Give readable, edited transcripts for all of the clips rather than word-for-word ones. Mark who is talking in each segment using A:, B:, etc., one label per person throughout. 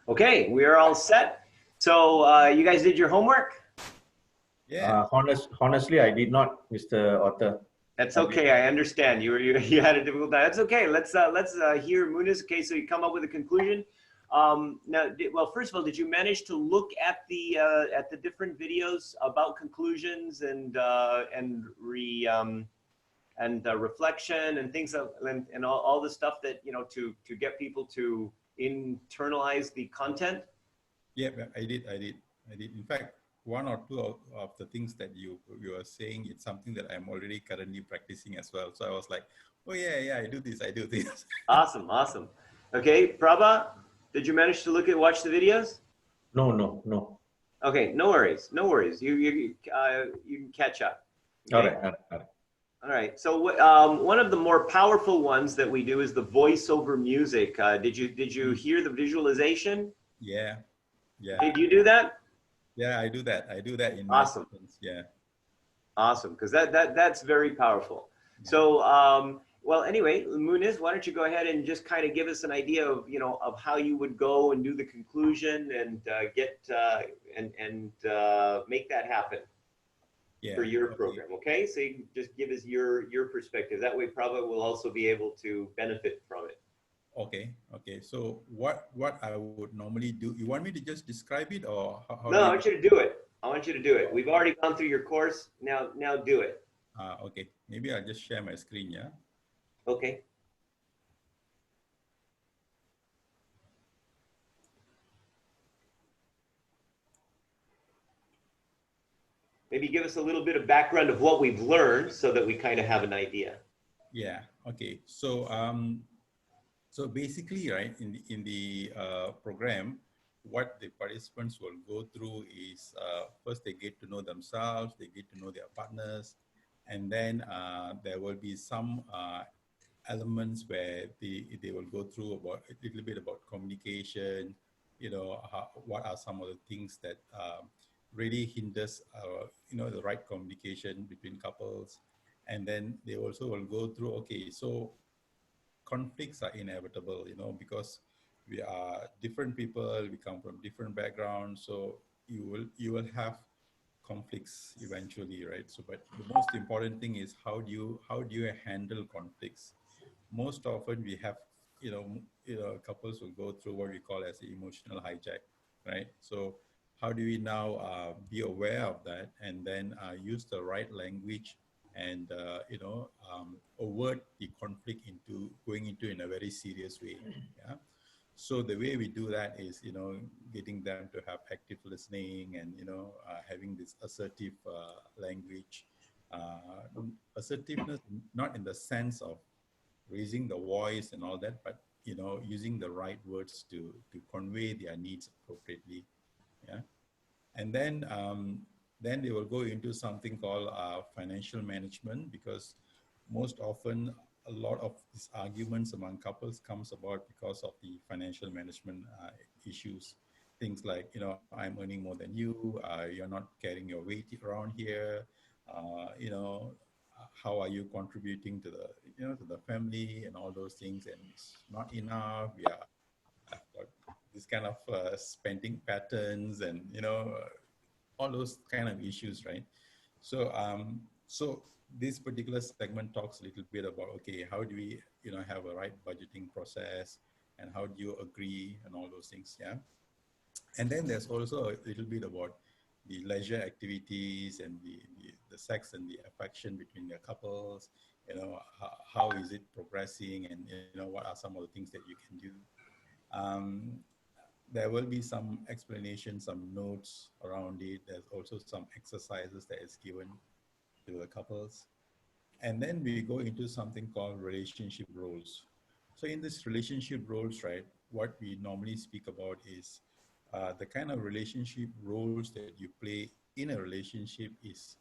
A: Okay, we are all set. So you guys did your homework?
B: Yeah.
C: Honestly, I did not, Mr. Author.
A: That's okay. I understand. You had a difficult time. That's okay. Let's hear Muniz. Okay, so you come up with a conclusion. Now, well, first of all, did you manage to look at the different videos about conclusions and reflection and things and all the stuff that to get people to internalize the content?
B: Yeah, I did. In fact, one or two of the things that you are saying, it's something that I'm already currently practicing as well. So I was like, oh yeah, I do this.
A: Awesome, awesome. Okay, Prabha, did you manage to watch the videos?
C: No.
A: Okay, no worries, no worries. You can catch up. Okay?
C: All right.
A: All right. So one of the more powerful ones that we do is the voiceover music. Did you hear the visualization?
B: Yeah.
A: Did you do that?
B: Yeah, I do that. I do that in
A: awesome.
B: My sessions. Yeah.
A: Awesome, because that's very powerful. Yeah. So well, anyway, Muniz, why don't you go ahead and just kind of give us an idea of of how you would go and do the conclusion and make that happen for your program. Okay, so you can just give us your perspective. That way, Prabha will also be able to benefit from it.
B: Okay. So what I would normally do? You want me to just describe it, or how
A: No, I want you to do it. I want you to do it. We've already gone through your course. Now do it.
B: Okay. Maybe I'll just share my screen. Yeah.
A: Okay. Maybe give us a little bit of background of what we've learned so that we kind of have an idea.
B: Yeah. Okay. So so basically, right, in the program, what the participants will go through is first they get to know themselves, they get to know their partners, and then there will be some elements where they will go through about a little bit about communication, what are some of the things that really hinders the right communication between couples. And then they also will go through, okay, so conflicts are inevitable, because we are different people, we come from different backgrounds, so you will have conflicts eventually, right? So but the most important thing is how do you handle conflicts. Most often we have couples will go through what we call as the emotional hijack, right? So how do we now be aware of that, and then use the right language and avert the conflict into going into in a very serious way. Yeah. So the way we do that is getting them to have active listening and having this assertive language. Assertiveness not in the sense of raising the voice and all that, but using the right words to convey their needs appropriately. Yeah. And then they will go into something called financial management, because most often a lot of these arguments among couples comes about because of the financial management issues. Things like, I'm earning more than you, you're not carrying your weight around here, how are you contributing to the family and all those things, and it's not enough. I've got this kind of spending patterns and all those kind of issues, right? So so this particular segment talks a little bit about, okay, how do we have a right budgeting process, and how do you agree and all those things. Yeah. And then there's also a little bit about the leisure activities and the sex and the affection between the couples. How is it progressing, and what are some of the things that you can do. There will be some explanation, some notes around it. There's also some exercises that is given to the couples. And then we go into something called relationship roles. So in this relationship roles, right, what we normally speak about is the kind of relationship roles that you play in a relationship is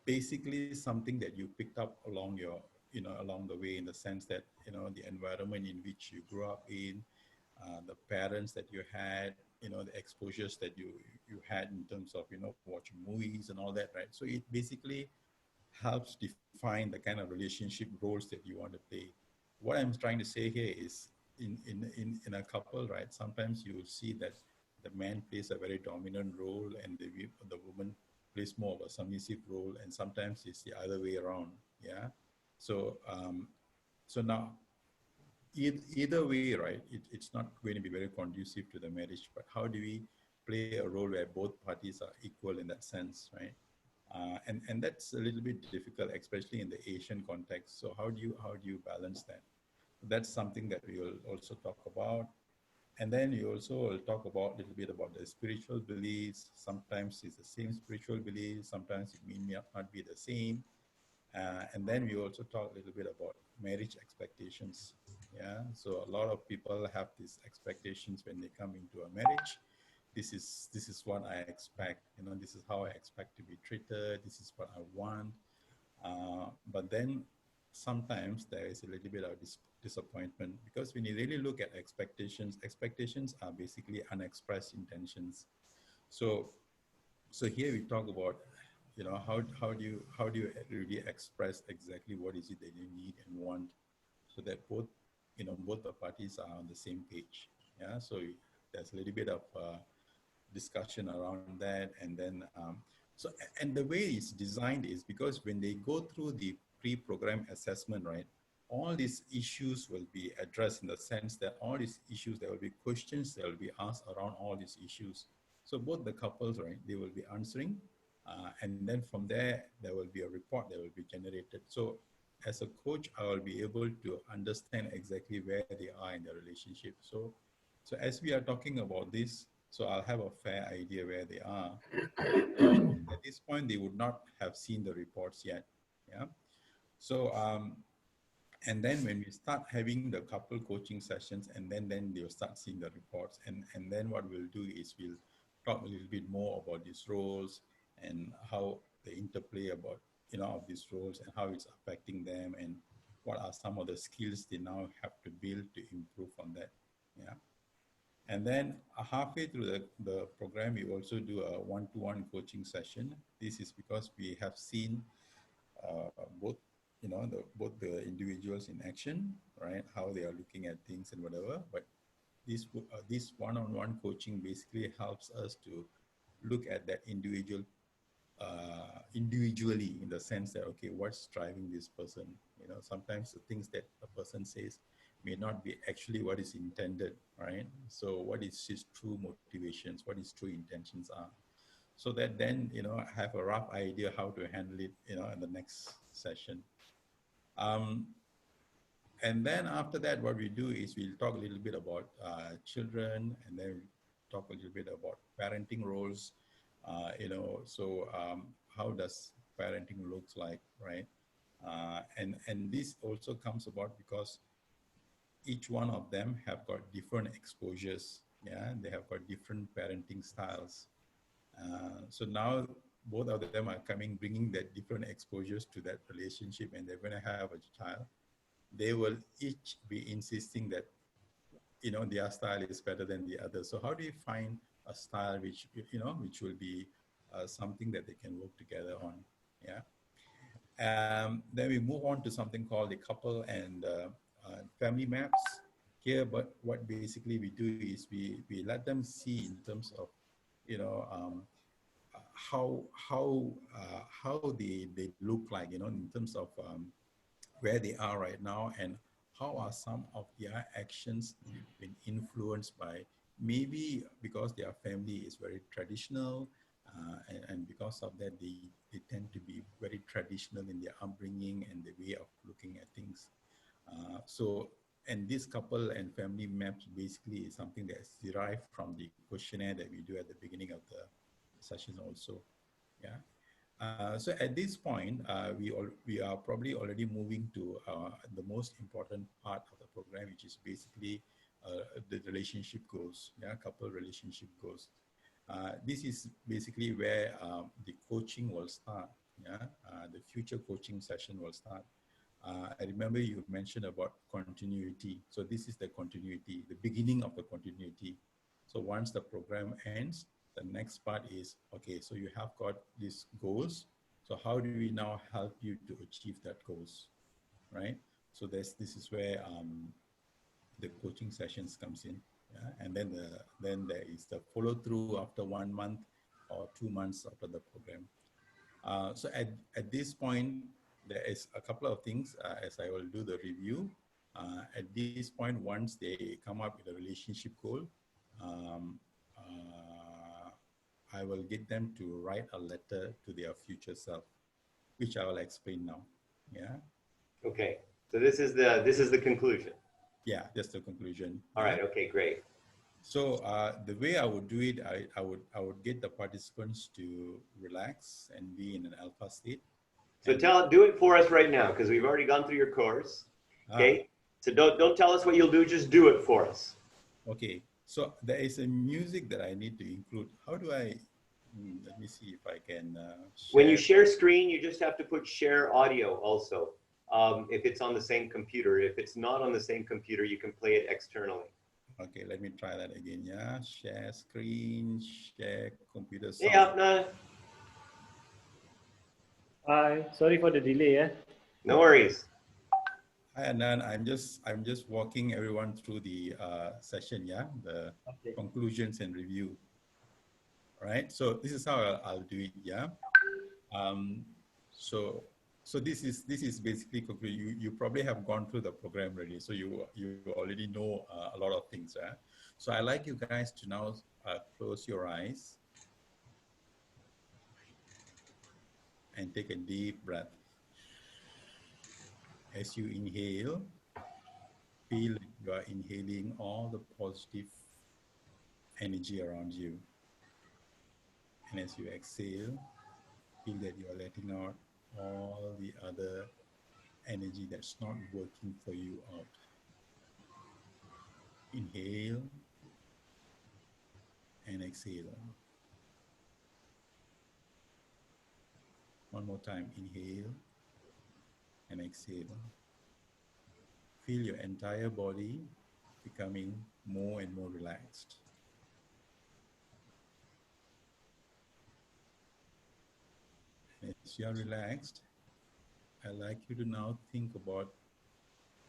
B: basically something that you picked up along along the way, in the sense that the environment in which you grew up in, the parents that you had, the exposures that you had in terms of watching movies and all that, right? So it basically helps define the kind of relationship roles that you want to play. What I'm trying to say here is in a couple, right, sometimes you will see that the man plays a very dominant role and the woman plays more of a submissive role, and sometimes it's the other way around. Yeah. So so now either way, right, it's not going to be very conducive to the marriage. But how do we play a role where both parties are equal in that sense, right? And that's a little bit difficult, especially in the Asian context. So how do you balance that? That's something that we will also talk about. And then you also will talk about a little bit about the spiritual beliefs. Sometimes it's the same spiritual beliefs, sometimes it may not be the same. And then we also talk a little bit about marriage expectations. Yeah, so a lot of people have these expectations when they come into a marriage. This is what I expect. You know, this is how I expect to be treated. This is what I want. But then sometimes there is a little bit of disappointment, because when you really look at expectations, expectations are basically unexpressed intentions. So so here we talk about, you know, how do you really express exactly what is it that you need and want, so that both, you know, both the parties are on the same page. Yeah, so there's a little bit of discussion around that. And then so, and the way it's designed is because when they go through the pre-program assessment, right, all these issues will be addressed, in the sense that all these issues, there will be questions that will be asked around all these issues. So both the couples, right, they will be answering, and then from there, there will be a report that will be generated. So as a coach, I will be able to understand exactly where they are in the relationship. So so as we are talking about this, so I'll have a fair idea where they are. At this point, they would not have seen the reports yet. Yeah. So and then when we start having the couple coaching sessions, and then they'll start seeing the reports, and then what we'll do is we'll talk a little bit more about these roles and how the interplay about, you know, of these roles and how it's affecting them, and what are some of the skills they now have to build to improve on that. Yeah. And then halfway through the program, we also do a one-to-one coaching session. This is because we have seen both, you know, both the individuals in action, right? How they are looking at things and whatever. But this one-on-one coaching basically helps us to look at that individually, in the sense that, okay, what's driving this person? You know, sometimes the things that a person says may not be actually what is intended, right? So what is his true motivations, what his true intentions are, so that then, you know, I have a rough idea how to handle it, you know, in the next session. Um, and then after that, what we do is we'll talk a little bit about children, and then we talk a little bit about parenting roles. You know, so how does parenting looks like, right? And this also comes about because each one of them have got different exposures. Yeah, they have got different parenting styles. So now both of them are bringing that different exposures to that relationship, and they're going to have a child. They will each be insisting that, you know, their style is better than the other. So how do you find a style which, you know, which will be something that they can work together on? Yeah. Then we move on to something called the couple and family maps. Here, but what basically we do is we let them see in terms of, you know, how they look like, you know, in terms of where they are right now, and how are some of their actions been influenced by, maybe because their family is very traditional, and because of that they tend to be very traditional in their upbringing and the way of looking at things. So, and this couple and family maps basically is something that is derived from the questionnaire that we do at the beginning of the session also. Yeah. So at this point, we are probably already moving to the most important part of the program, which is basically the relationship goals, yeah, couple relationship goals. This is basically where the coaching will start, yeah, the future coaching session will start. I remember you mentioned about continuity. So this is the continuity, the beginning of the continuity. So once the program ends, the next part is, okay, so you have got these goals. So how do we now help you to achieve that goals, right? So this is where the coaching sessions comes in. Yeah? And then there is the follow through after 1 month or 2 months after the program. So at this point, there is a couple of things as I will do the review. At this point, once they come up with a relationship goal, um, I will get them to write a letter to their future self, which I will explain now. Yeah.
A: Okay. So this is the conclusion.
B: Yeah, that's the conclusion.
A: All
B: yeah?
A: right. Okay. Great.
B: So the way I would do it, I would get the participants to relax and be in an alpha state.
A: So do it for us right now, because we've already gone through your course. Okay. So don't tell us what you'll do. Just do it for us.
B: Okay. So there is a music that I need to include. How do I? Let me see if I can.
A: When you share screen, you just have to put share audio also. If it's on the same computer. If it's not on the same computer, you can play it externally.
B: Okay, let me try that again. Yeah, share screen, share computer sound.
A: Yeah, no.
D: Hi, sorry for the delay.
A: No worries.
B: Hi, Anand. I'm just walking everyone through the session. Yeah, the conclusions and review. All right. So this is how I'll do it. Yeah. So this is basically you probably have gone through the program already, so you already know a lot of things. So I like you guys to now close your eyes and take a deep breath. As you inhale, feel you are inhaling all the positive energy around you, and as you exhale, feel that you are letting out all the other energy that's not working for you out. Inhale and exhale. One more time, inhale and exhale. Feel your entire body becoming more and more relaxed. As you are relaxed, I'd like you to now think about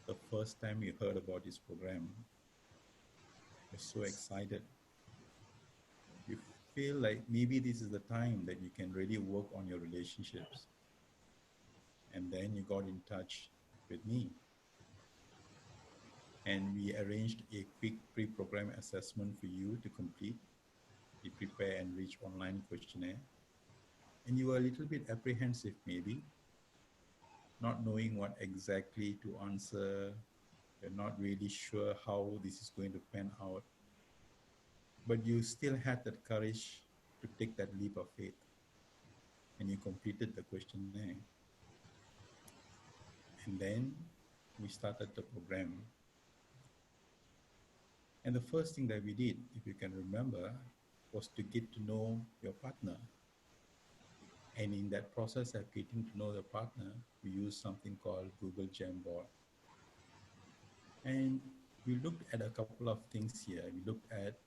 B: the first time you heard about this program. You're so excited. You feel like maybe this is the time that you can really work on your relationships. And then you got in touch with me. And we arranged a quick pre-program assessment for you to complete the Prepare and Reach online questionnaire. And you were a little bit apprehensive maybe, not knowing what exactly to answer. You're not really sure how this is going to pan out. But you still had that courage to take that leap of faith. And you completed the questionnaire. And then we started the program. And the first thing that we did, if you can remember, was to get to know your partner. And in that process of getting to know the partner, we used something called Google Jamboard. And we looked at a couple of things here. We looked at,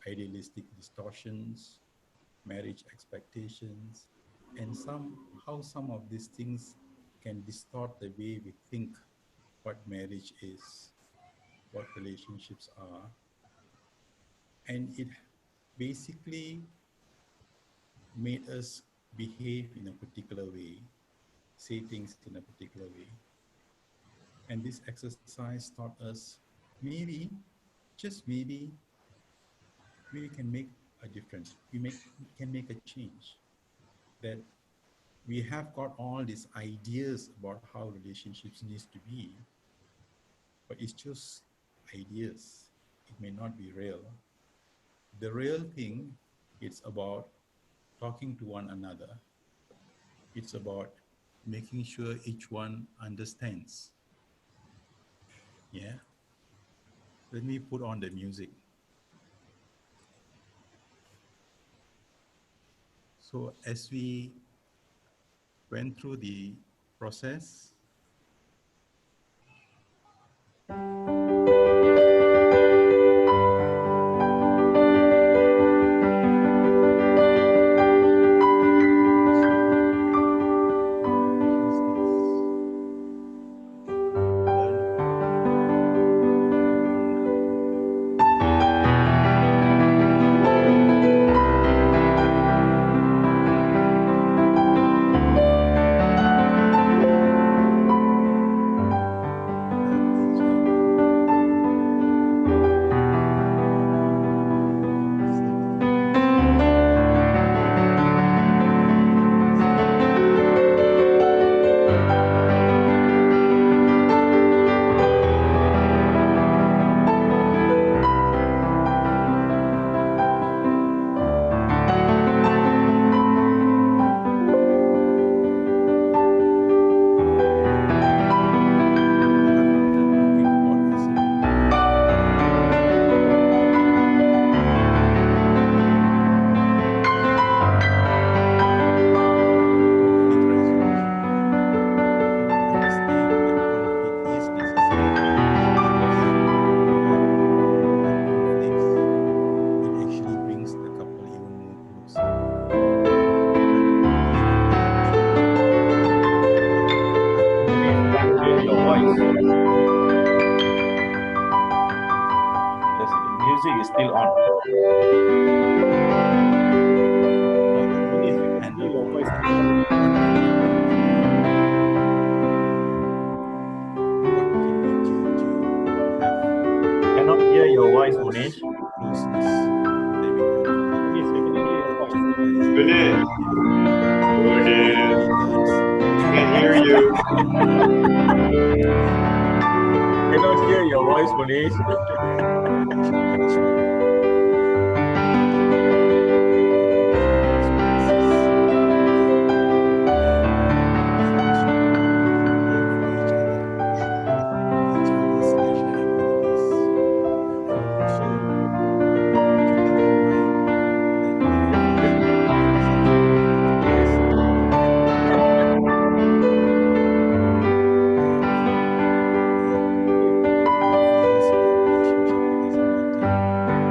B: idealistic distortions, marriage expectations, and how some of these things can distort the way we think what marriage is, what relationships are. And it basically made us behave in a particular way, say things in a particular way. And this exercise taught us maybe, just maybe, we can make a difference. We can make a change. That we have got all these ideas about how relationships needs to be, but it's just ideas. It may not be real. The real thing, it's about talking to one another. It's about making sure each one understands. Yeah. Let me put on the music. So as we went through the process,
C: music is still on.
B: And
D: Your voice.
B: what we need you to have
C: Cannot hear your voice, Munish.
B: closeness. That we can
D: Yes, we can hear your voice.
A: Munish, Munish, can't hear you.
C: Cannot hear your voice, Munish.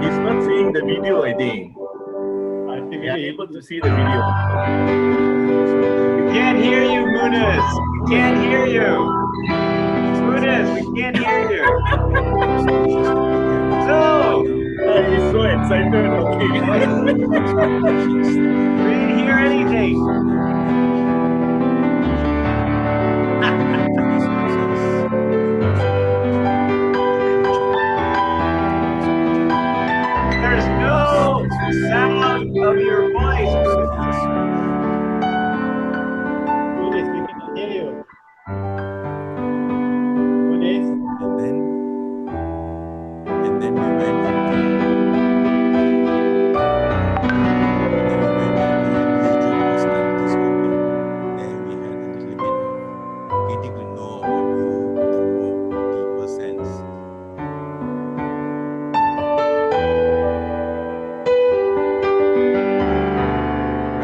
C: He's not seeing the video, I think. We are able to see the video.
A: We can't hear you, Muniz. We can't hear you. Muniz, we can't hear you. No,
C: He's so excited. Okay.
A: we didn't hear anything. There's no sound of your voice.
D: Muniz, we cannot hear you. Muniz,
B: And then we went into usual personality scoping. There we had a little bit of getting to know about you with a more deeper sense.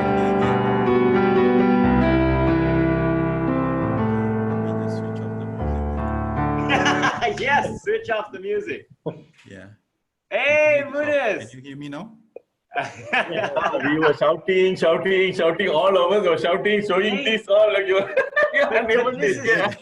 B: Can't hear me at all. Let me just switch off the music.
A: Yes, switch off the music.
B: Yeah.
A: Hey,
B: Can
A: Muniz.
B: you hear me now?
C: We were shouting. All of us were shouting, showing this all like you. Unable to hear.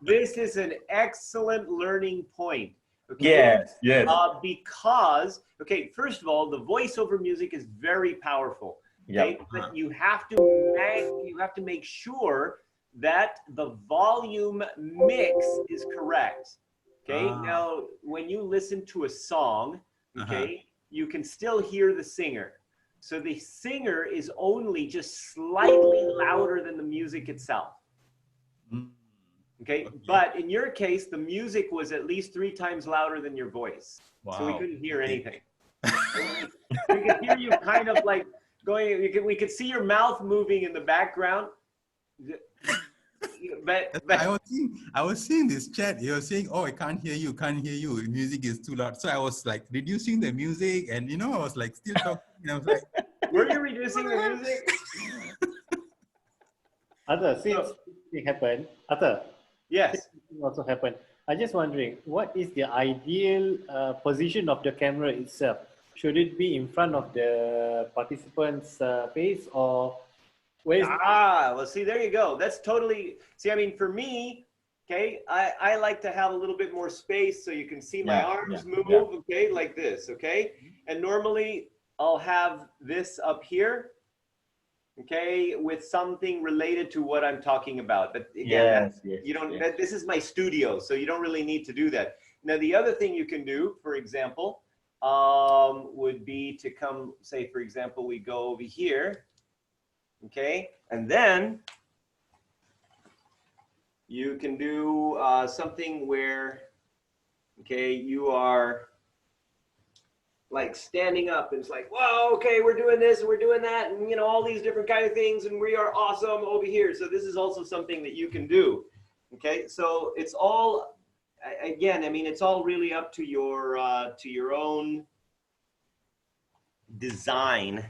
A: This is an excellent learning point. Okay?
C: Yes.
A: Because, okay, first of all, the voiceover music is very powerful. Okay, but you have to make sure that the volume mix is correct. Okay, now when you listen to a song, okay, you can still hear the singer. So the singer is only just slightly louder than the music itself. Okay, but in your case, the music was at least 3 times louder than your voice.
B: Wow.
A: So we couldn't hear anything. We could hear you kind of like going, we could see your mouth moving in the background. But
B: I was seeing this chat. You're saying, "Oh, I can't hear you. The music is too loud." So I was like reducing the music, and I was like still talking. And I was like,
A: were you reducing the music?
D: Arthur, since it happened,
A: Yes.
D: also happened. I'm just wondering, what is the ideal position of the camera itself? Should it be in front of the participant's face, or where is
A: Well, see, there you go. That's totally, see, I mean, for me, okay, I like to have a little bit more space so you can see my arms move, okay, like this, okay? And normally I'll have this up here, okay, with something related to what I'm talking about. But again, you don't, this is my studio, so you don't really need to do that. Now, the other thing you can do, for example, would be to come, say, for example, we go over here, okay, and then you can do something where, okay, you are like standing up and it's like, whoa, okay, we're doing this and we're doing that, and all these different kind of things, and we are awesome over here. So this is also something that you can do. Okay, so it's all, again, I mean, it's all really up to your own design.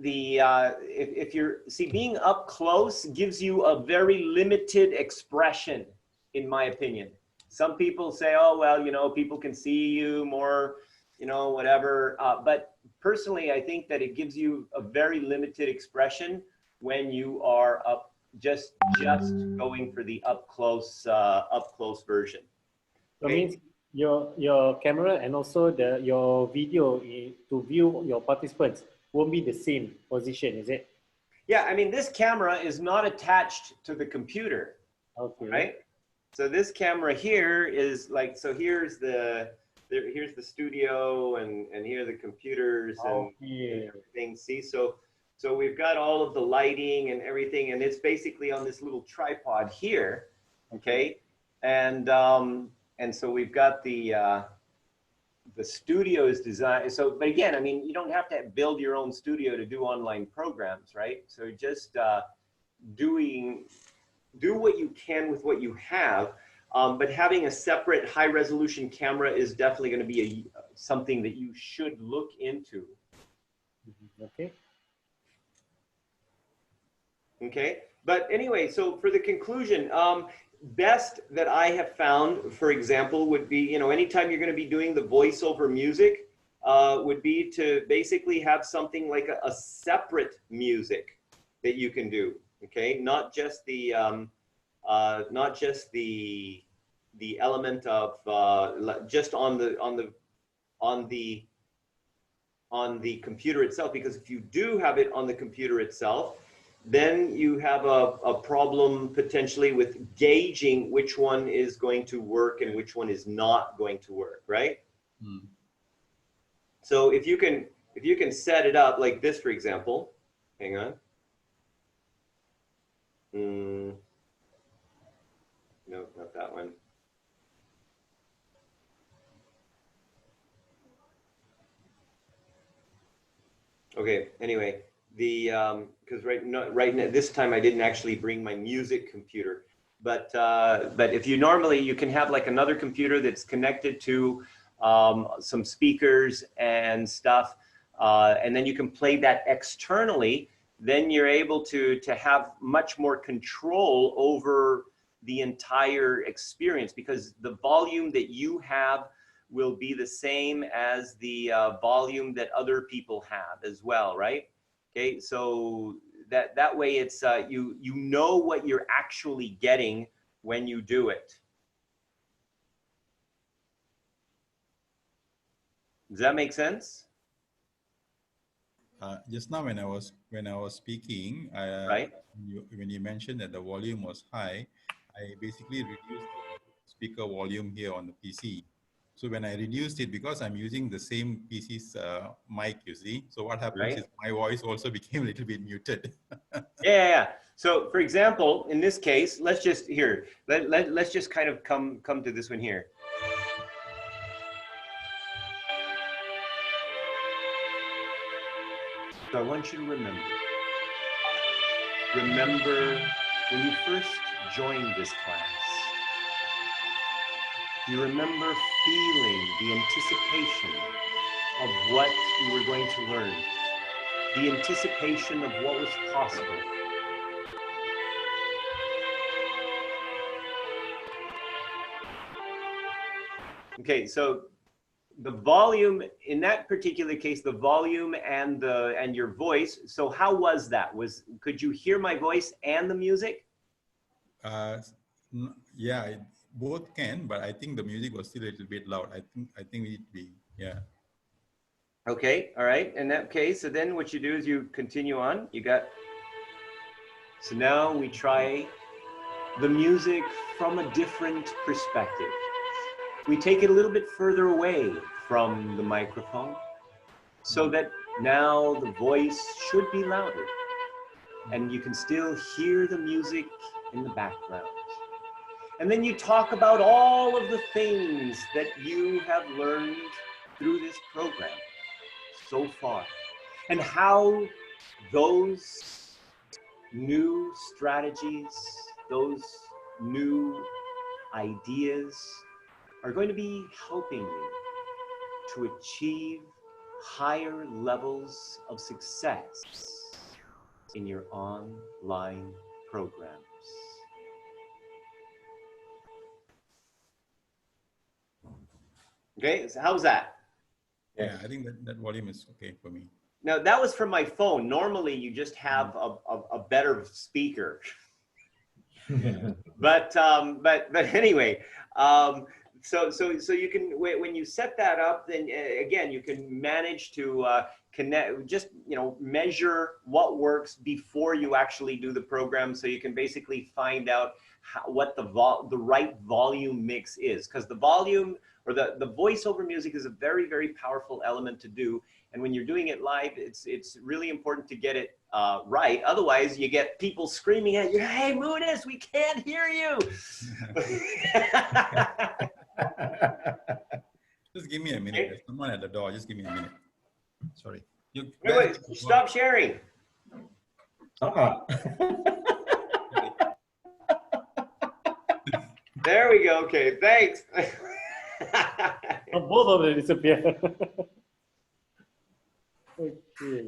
A: If you're, being up close gives you a very limited expression, in my opinion. Some people say, oh, well, people can see you more, whatever. But personally, I think that it gives you a very limited expression when you are up, just going for the up close version.
D: So means your camera and also your video to view your participants won't be the same position, is it?
A: Yeah, I mean, this camera is not attached to the computer,
D: Okay.
A: right? So this camera here is like, so here's here's the studio and here are the computers and
D: Okay.
A: everything. See, so we've got all of the lighting and everything, and it's basically on this little tripod here, okay? And so we've got the studio is designed. So, but again, I mean, you don't have to build your own studio to do online programs, right? So just do what you can with what you have. But having a separate high resolution camera is definitely going to be something that you should look into.
D: Okay.
A: Okay. But anyway, so for the conclusion, best that I have found, for example, would be, you know, anytime you're going to be doing the voiceover music, would be to basically have something like a separate music that you can do. Okay. Not just the element of just on the computer itself, because if you do have it on the computer itself, then you have a problem potentially with gauging which one is going to work and which one is not going to work, right?
B: Mm.
A: So if you can set it up like this, for example, hang on. No, not that one. Okay, anyway, because right now, this time I didn't actually bring my music computer, but if you normally, you can have like another computer that's connected to some speakers and stuff, and then you can play that externally. Then you're able to have much more control over the entire experience, because the volume that you have will be the same as the volume that other people have as well, right? Okay, so that way it's you know what you're actually getting when you do it. Does that make sense?
B: Just now when I was speaking,
A: Right.
B: when you mentioned that the volume was high, I basically reduced the speaker volume here on the PC. So when I reduced it, because I'm using the same PC's mic, you see, so what happens is my voice also became a little bit muted.
A: Yeah. So for example, in this case, let's just let's just kind of come to this one here. So I want you to remember when you first joined this class. You remember feeling the anticipation of what you were going to learn, the anticipation of what was possible. Okay, so the volume in that particular case, the volume and your voice. So how was that? Could you hear my voice and the music?
B: Yeah, both can, but I think the music was still a little bit loud. I think it'd be, yeah.
A: Okay, all right. In that case, so then what you do is you continue on. So now we try the music from a different perspective. We take it a little bit further away from the microphone so that now the voice should be louder and you can still hear the music in the background. And then you talk about all of the things that you have learned through this program so far and how those new strategies, those new ideas are going to be helping you to achieve higher levels of success in your online programs. Okay, so how's that?
B: Yeah, I think that volume is okay for me.
A: Now that was from my phone. Normally you just have a better speaker. But anyway, so you can, when you set that up, then again, you can manage to connect, just, measure what works before you actually do the program. So you can basically find out what the right volume mix is, because the volume or the voiceover music is a very, very powerful element to do. And when you're doing it live, it's really important to get it right. Otherwise, you get people screaming at you, "Hey, Muniz, we can't hear you."
B: Just give me a minute. There's someone at the door. Just give me a minute. Sorry.
A: Wait, stop sharing. There we go. Okay, thanks.
D: Both of them disappear. Okay.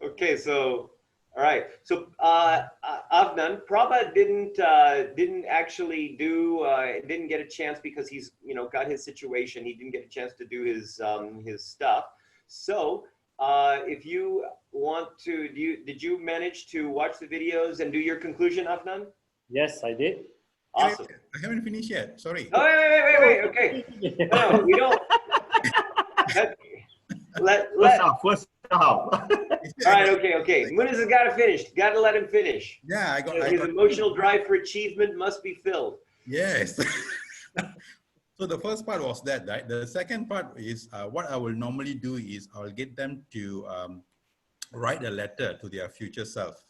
A: Okay, so all right. So Avnan, Prabha didn't actually didn't get a chance because he's got his situation. He didn't get a chance to do his stuff. So if you want to, did you manage to watch the videos and do your conclusion, Avnan?
D: Yes, I did.
A: Awesome.
B: I haven't finished yet. Sorry.
A: Oh, wait. Okay. No, we don't.
C: First half.
A: All right. Okay. Muniz has got to finish. Got to let him finish.
B: Yeah,
A: His emotional drive for achievement must be filled.
B: Yes. So the first part was that, right? The second part is what I will normally do is I'll get them to write a letter to their future self.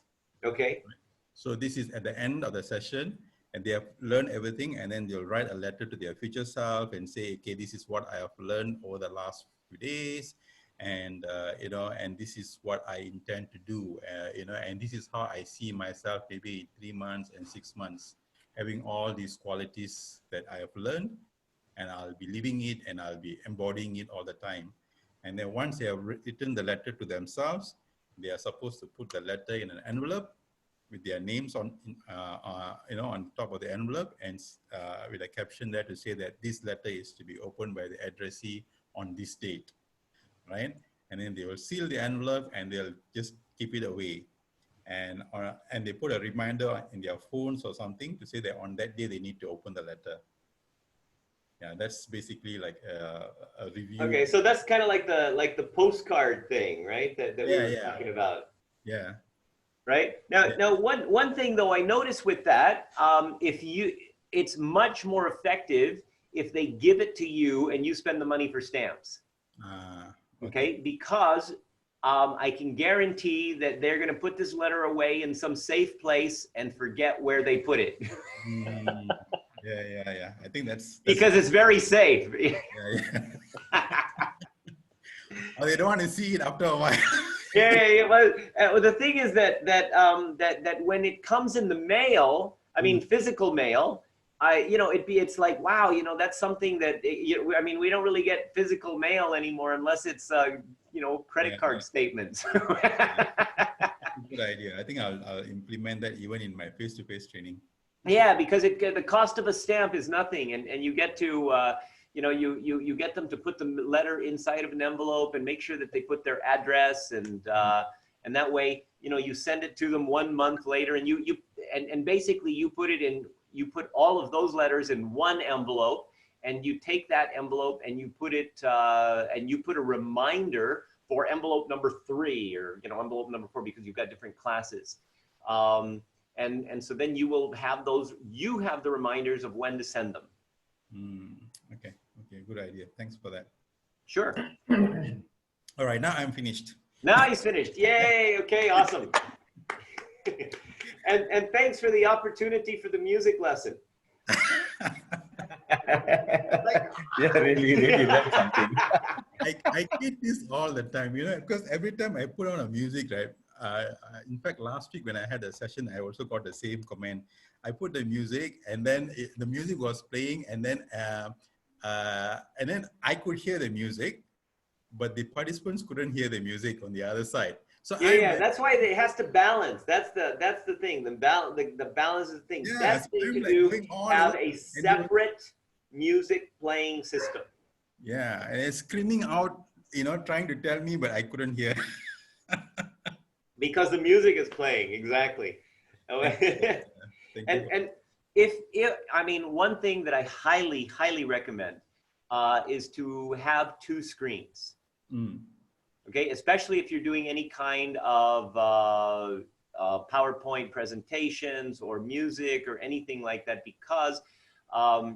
A: Okay.
B: So this is at the end of the session, and they have learned everything, and then they'll write a letter to their future self and say, okay, this is what I have learned over the last few days, and and this is what I intend to do, and this is how I see myself maybe in 3 months and 6 months, having all these qualities that I have learned, and I'll be living it and I'll be embodying it all the time. And then once they have written the letter to themselves, they are supposed to put the letter in an envelope with their names on top of the envelope, and with a caption there to say that this letter is to be opened by the addressee on this date, right? And then they will seal the envelope and they'll just keep it away. And they put a reminder in their phones or something to say that on that day they need to open the letter. Yeah, that's basically like a review.
A: Okay, so that's kind of like the postcard thing, right? That we were talking about.
B: Yeah.
A: Right now, one thing though I noticed with that, it's much more effective if they give it to you and you spend the money for stamps. Okay, because I can guarantee that they're going to put this letter away in some safe place and forget where they put it.
B: Yeah. I think that's
A: because it's very safe.
B: Oh, they don't want to see it after a while.
A: Yeah. Well, the thing is that when it comes in the mail, I mean physical mail, it's like, wow, that's something that I mean, we don't really get physical mail anymore unless it's credit card statements.
B: Good idea. I think I'll implement that even in my face-to-face training.
A: Yeah, because the cost of a stamp is nothing, and you get to you get them to put the letter inside of an envelope and make sure that they put their address, and that way you send it to them 1 month later, and basically you put all of those letters in one envelope, and you take that envelope and you put it and you put a reminder for envelope number 3 or envelope number 4 because you've got different classes. And so then you will have the reminders of when to send them.
B: Okay, good idea. Thanks for that.
A: Sure.
B: All right, now I'm finished.
A: Now he's finished. Yay. Okay, awesome. and thanks for the opportunity for the music lesson.
C: Yeah, really learned something.
B: I get this all the time, because every time I put on a music, right? In fact, last week when I had a session, I also got the same comment. I put the music, and then the music was playing, and then I could hear the music, but the participants couldn't hear the music on the other side. So
A: that's why it has to balance. That's the thing. The balance is the thing.
B: Yeah,
A: Best thing to do have a separate music playing system.
B: Yeah, and it's screaming out, trying to tell me, but I couldn't hear.
A: Because the music is playing, exactly. if I mean, one thing that I highly recommend is to have two screens.
B: Mm.
A: Okay, especially if you're doing any kind of PowerPoint presentations or music or anything like that, because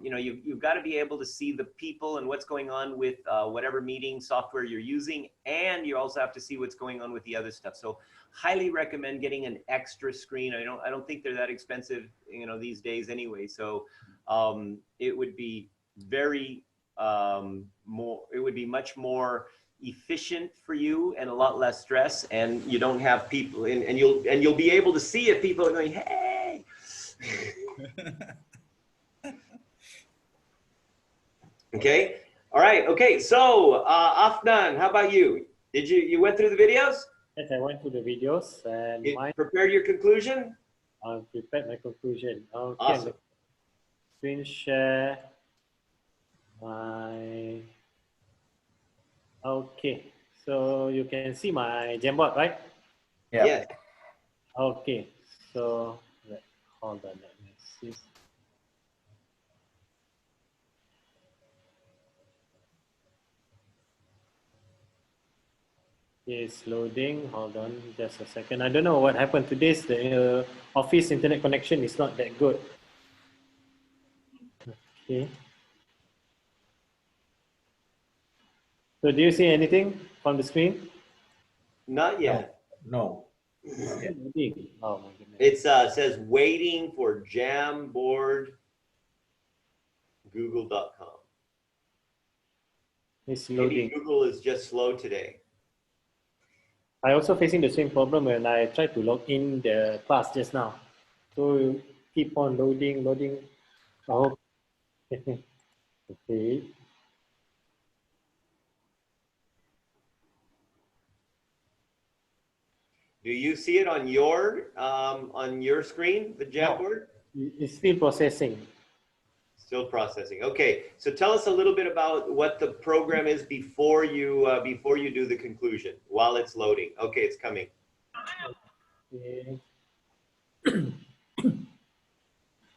A: you know, you've got to be able to see the people and what's going on with whatever meeting software you're using, and you also have to see what's going on with the other stuff. So highly recommend getting an extra screen. I don't think they're that expensive, you know, these days anyway. So it would be very it would be much more efficient for you and a lot less stress, and you don't have people and you'll be able to see if people are going, hey. Okay. All right. Okay. So, Afnan, how about you? Did you went through the videos?
D: Yes, I went through the videos and
A: You prepared your conclusion?
D: I prepared my conclusion. Okay.
A: Awesome.
D: Screen share. My. Okay. So you can see my Jamboard, right?
C: Yeah.
A: Yes.
D: Okay. So hold on. Let me see. It's loading. Hold on just a second. I don't know what happened to this. The office internet connection is not that good. Okay. So do you see anything from the screen?
A: Not yet.
C: No.
D: Loading. Oh my goodness.
A: It says waiting for Jamboard Google.com.
D: It's
A: Maybe
D: loading.
A: Google is just slow today.
D: I also facing the same problem when I tried to log in the class just now. So keep on loading. Oh, okay.
A: Do you see it on your screen, the Jamboard?
D: It's still processing.
A: Still processing. Okay, so tell us a little bit about what the program is before you do the conclusion while it's loading. Okay, it's coming.
D: Okay.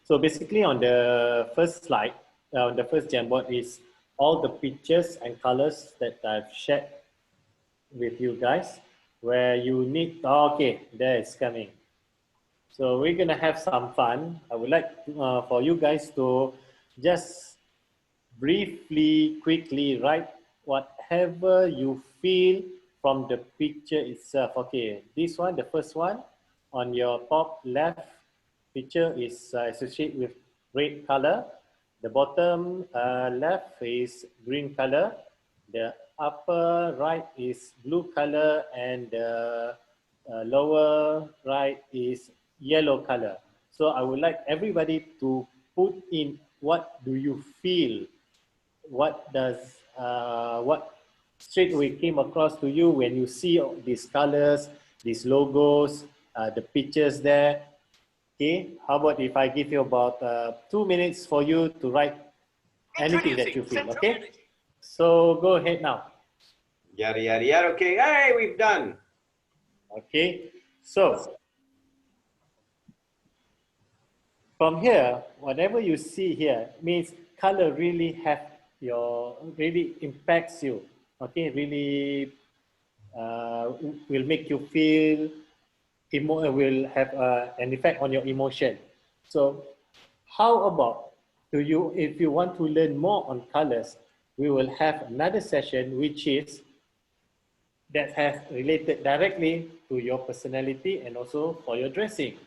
D: So basically on the first slide, the first Jamboard is all the pictures and colors that I've shared with you guys, where you need, okay, there it's coming. So we're gonna have some fun. I would like for you guys to just briefly, quickly write whatever you feel from the picture itself. Okay, this one, the first one, on your top left picture is associated with red color. The bottom left is green color. The upper right is blue color, and the lower right is yellow color. So I would like everybody to put in what do you feel, what straight away came across to you when you see these colors, these logos, the pictures there. Okay, how about if I give you about 2 minutes for you to write anything that you feel, okay? So go ahead now.
A: Yada, yada, yada. Okay, hey, we've done.
D: Okay, so from here, whatever you see here means color really really impacts you. Okay, really will make you feel, will have an effect on your emotion. So how about if you want to learn more on colors, we will have another session which is that has related directly to your personality and also for your dressing.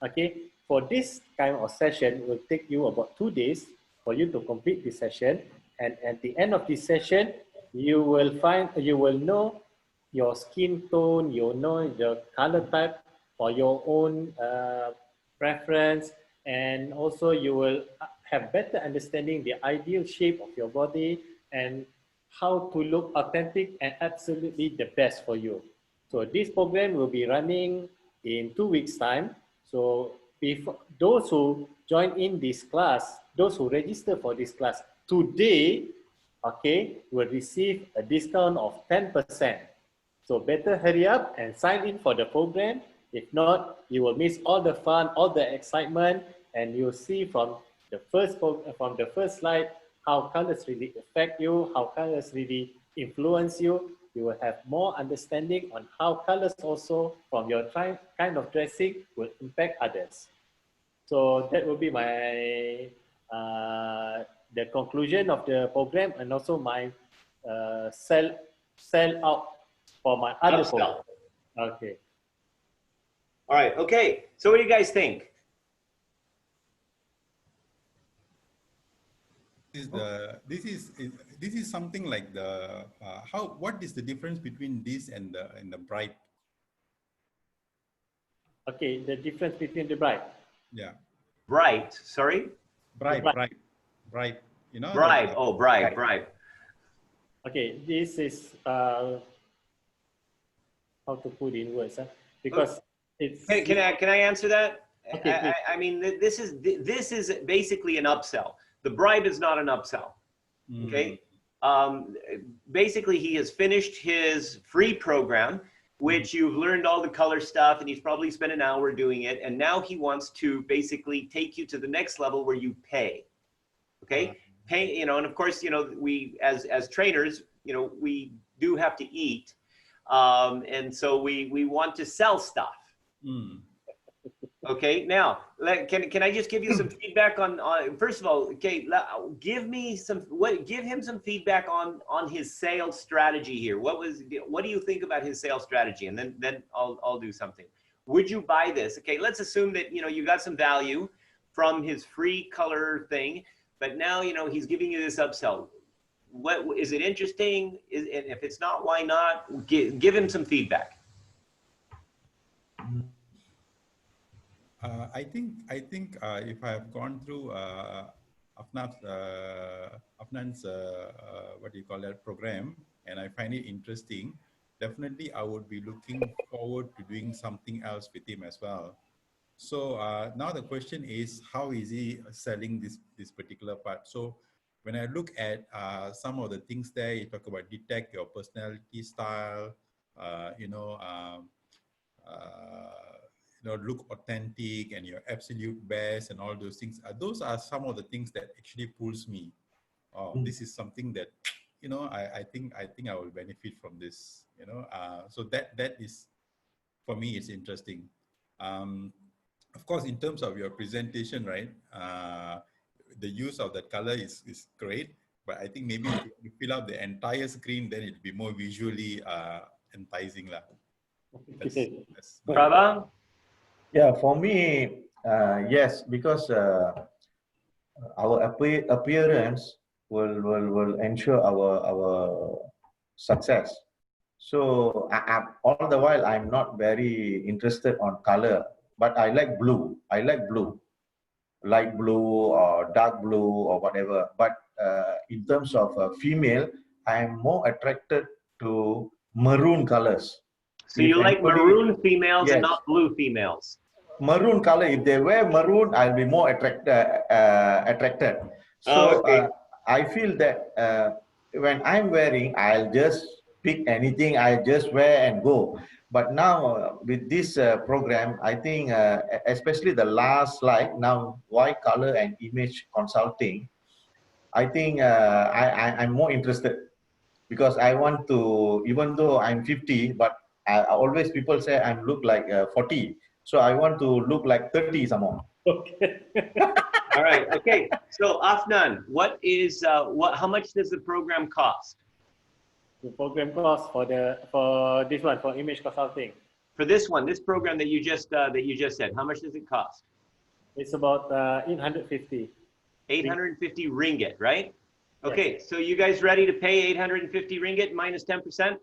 D: Okay, for this kind of session, it will take you about 2 days for you to complete this session. And at the end of this session, you will know your skin tone, you'll know the color type for your own preference, and also you will have better understanding the ideal shape of your body and how to look authentic and absolutely the best for you. So this program will be running in 2 weeks' time. So those who join in this class, those who register for this class today, okay, will receive a discount of 10%. So better hurry up and sign in for the program. If not, you will miss all the fun, all the excitement, and you'll see from the first slide how colors really affect you, how colors really influence you. You will have more understanding on how colors also from your kind of dressing will impact others. So that will be my the conclusion of the program, and also my sell out for my other program. Okay.
A: All right. Okay. So what do you guys think?
B: This is something like the what is the difference between this and the bright?
D: Okay, the difference between the bright.
B: Yeah.
A: Bright. Sorry.
B: Bright. You know.
A: Bright. Oh, bright.
D: Okay, this is how to put in words, because it's.
A: Can I answer that?
D: Okay,
A: I mean, this is basically an upsell. The bright is not an upsell. Okay. Basically, he has finished his free program, which you've learned all the color stuff, and he's probably spent an hour doing it. And now he wants to basically take you to the next level where you pay. Okay. Pay, you know, and of course, you know, we as trainers, you know, we do have to eat. And so we want to sell stuff. Okay, now can I just give you some feedback on first of all, okay, give him some feedback on his sales strategy here. What do you think about his sales strategy? And then I'll do something. Would you buy this? Okay, let's assume that, you know, you got some value from his free color thing, but now, you know, he's giving you this upsell. What is it interesting? And if it's not, why not? Give him some feedback.
B: I think if I have gone through Afnan's what do you call that program, and I find it interesting, definitely I would be looking forward to doing something else with him as well. So now the question is, how is he selling this particular part? So when I look at some of the things there, you talk about detect your personality style, you know, look authentic and your absolute best and all those things. Those are some of the things that actually pulls me. Oh, this is something that, you know, I think I will benefit from this, you know. So that is, for me, it's interesting. Of course, in terms of your presentation, right, the use of that color is great, but I think maybe if you fill out the entire screen, then it'll be more visually enticing. That's
A: Prabha?
C: Yeah, for me, yes, because our appearance will ensure our success. So all the while, I'm not very interested on color, but I like blue. I like blue, light blue or dark blue or whatever. But in terms of female, I'm more attracted to maroon colors.
A: So you like maroon females, yes, and not blue females?
C: Maroon color, if they wear maroon, I'll be more attracted. So okay. I feel that when I'm wearing, I'll just pick anything, I just wear and go. But now with this program, I think especially the last slide, now white color and image consulting, I think I'm more interested, because I want to, even though I'm 50, but always people say I look like 40. So I want to look like 30 somehow.
D: Okay.
A: All right. Okay. So Afnan, how much does the program cost?
D: The program cost for this one, for image consulting.
A: For this one, this program that you just said, how much does it cost?
D: It's about 850.
A: 850 ringgit, right? Okay.
D: Yes.
A: So you guys ready to pay 850 ringgit minus 10%?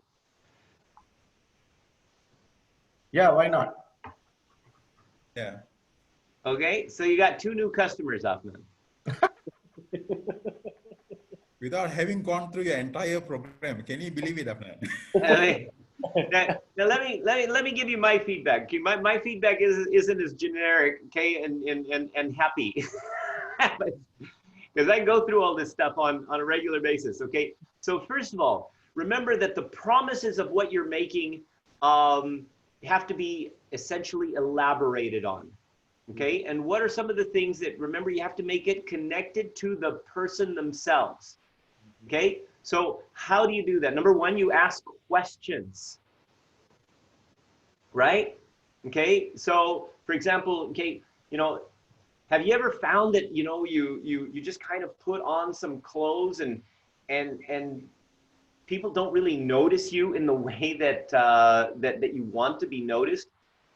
C: Yeah, why not?
B: Yeah.
A: Okay, so you got 2 new customers, Afnan.
B: Without having gone through your entire program, can you believe it, Afnan?
A: Now let me give you my feedback. Okay, my feedback isn't as generic, okay, and happy, because I go through all this stuff on a regular basis. Okay, so first of all, remember that the promises of what you're making have to be essentially elaborated on. Okay, and what are some of the things that, remember, you have to make it connected to the person themselves. Okay, so how do you do that? Number one, you ask questions, right? Okay, so for example, okay, you know, have you ever found that, you know, you just kind of put on some clothes and people don't really notice you in the way that that you want to be noticed?